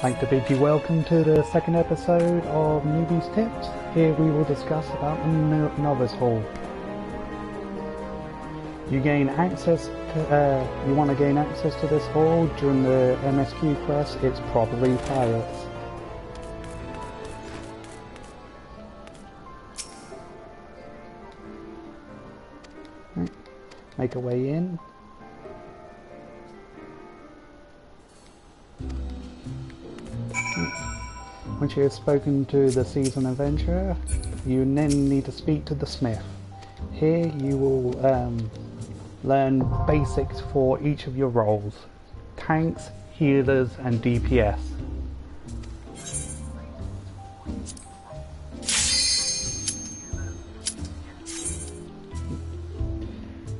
I'd like to bid you welcome to the second episode of Newbie's Tips. Here we will discuss about the Novice Hall. You gain access to, you want to gain access to this hall during the MSQ quest. It's probably pirates. Right. Make a way in. Once you have spoken to the seasoned adventurer, you then need to speak to the smith. Here you will learn basics for each of your roles: tanks, healers and DPS.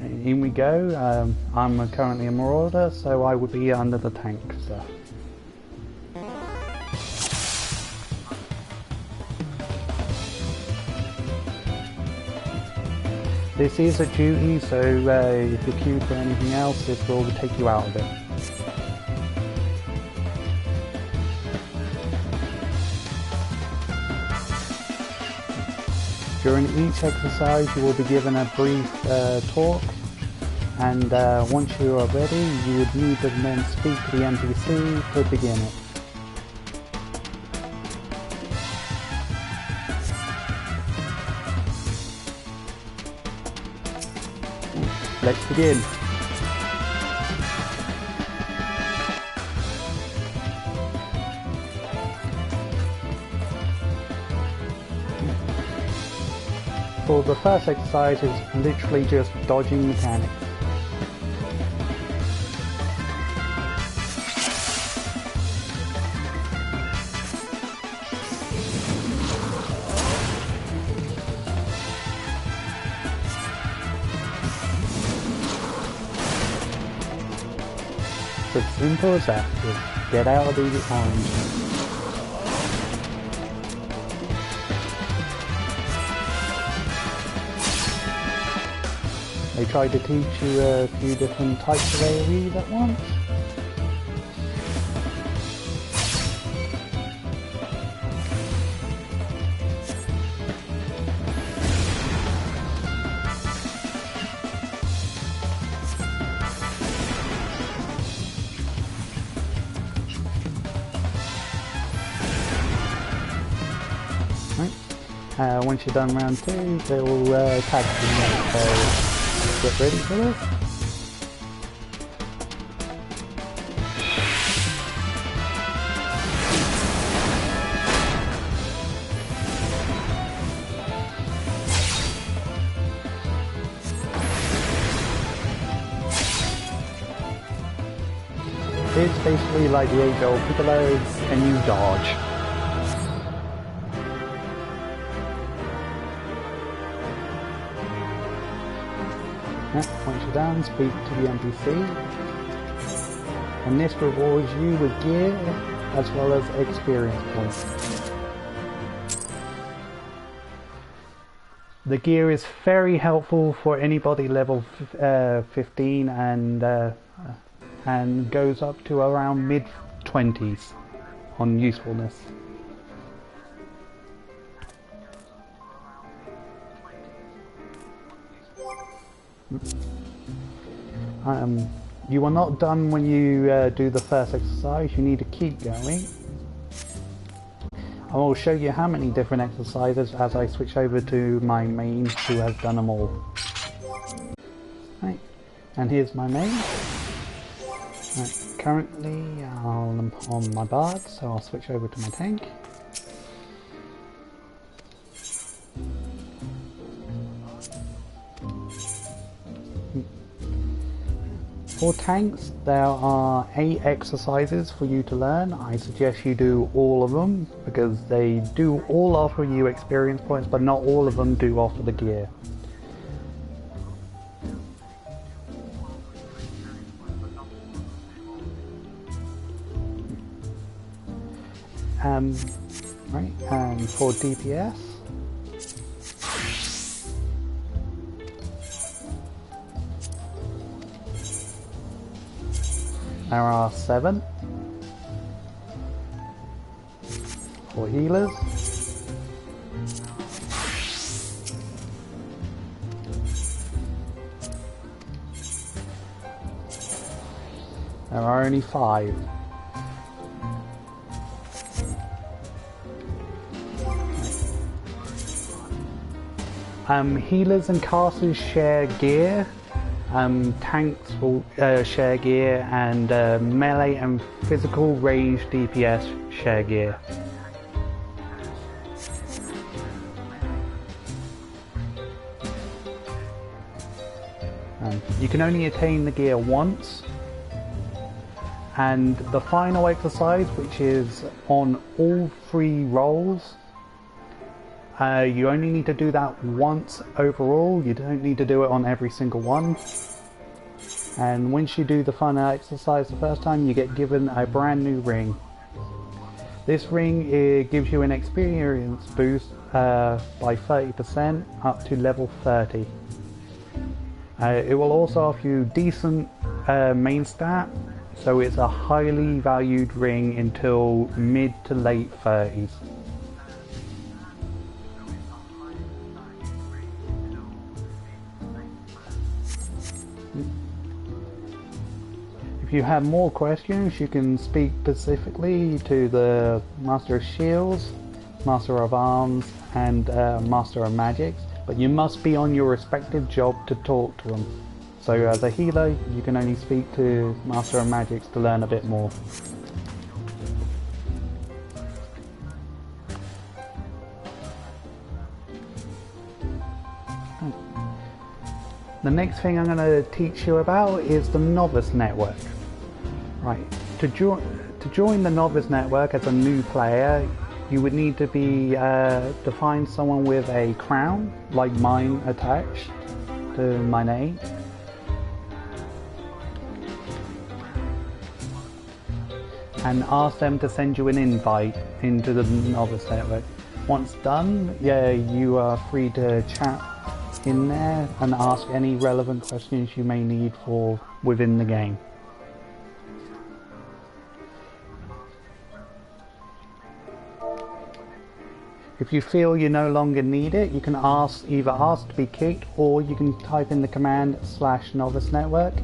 In we go. I'm currently a marauder, so I would be under the tank stuff. This is a duty, so if you're queued for anything else, this will take you out of it. During each exercise you will be given a brief talk, and once you are ready you would need to then speak to the NPC to begin it. Let's begin. For the first exercise, it's literally just dodging mechanics. It's as simple as that. Just get out of the orange. They tried to teach you a few different types of AoEs at once. Once you're done round 2, they will tag you next, so get ready for this. It's basically like the age-old Piccolo, and you dodge. Once you're done, speak to the NPC, and this rewards you with gear as well as experience points. The gear is very helpful for anybody level 15 and goes up to around mid-20s on usefulness. You are not done when you do the first exercise. You need to keep going. I will show you how many different exercises as I switch over to my main, who has done them all. Right, and here's my main. Right, currently I'm on my bard, so I'll switch over to my tank. For tanks, there are 8 exercises for you to learn. I suggest you do all of them, because they do all offer you experience points, but not all of them do offer the gear. Right, and for DPS, There are 7. for healers. There are only 5. Healers and casters share gear. Tanks will share gear, and melee and physical range DPS share gear. You can only attain the gear once, and the final exercise, which is on all 3 rolls, you only need to do that once overall. You don't need to do it on every single one. And once you do the final exercise the first time, you get given a brand new ring. This ring gives you an experience boost by 30% up to level 30. It will also offer you decent main stat, so it's a highly valued ring until mid to late 30s. If you have more questions, you can speak specifically to the Master of Shields, Master of Arms, and Master of Magics, but you must be on your respective job to talk to them. So as a healer, you can only speak to Master of Magics to learn a bit more. The next thing I'm going to teach you about is the Novice Network. Right, to join the Novice Network as a new player, you would need to be to find someone with a crown like mine attached to my name. And ask them to send you an invite into the Novice Network. Once done, yeah, you are free to chat in there and ask any relevant questions you may need for within the game. If you feel you no longer need it, you can either ask to be kicked, or you can type in the command /Novice Network,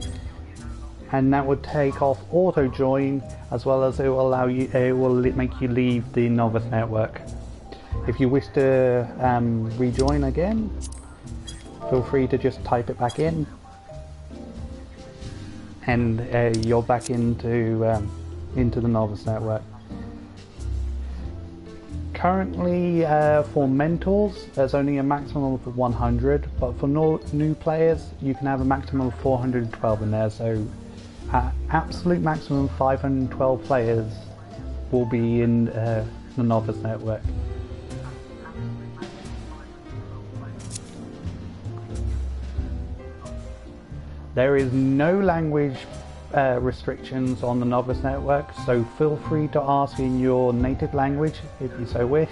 and that would take off auto join, as well as it will allow you, it will make you leave the Novice Network. If you wish to rejoin again, feel free to just type it back in, and you're back into the Novice Network. Currently, for mentors, there's only a maximum of 100, but for new players, you can have a maximum of 412 in there. So, absolute maximum 512 players will be in the Novice Network. There is no language restrictions on the Novice Network, so feel free to ask in your native language if you so wish,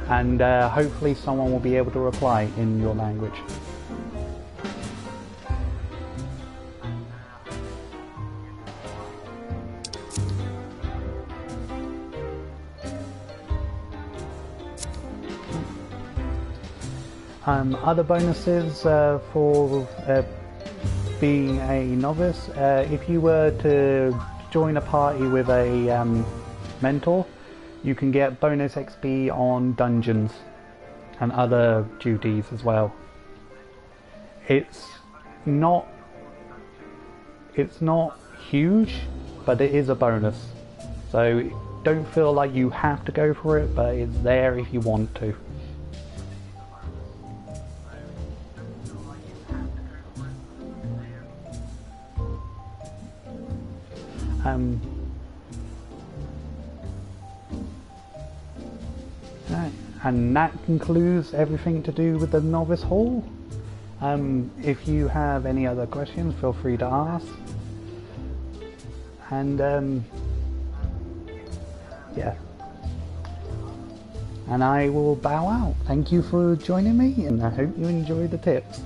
and hopefully someone will be able to reply in your language. Other bonuses for being a novice, if you were to join a party with a mentor, you can get bonus XP on dungeons and other duties as well. It's not huge, but it is a bonus, so don't feel like you have to go for it, but it's there if you want to. And that concludes everything to do with the Novice Hall. If you have any other questions, feel free to ask. And yeah. And I will bow out. Thank you for joining me, and I hope you enjoy the tips.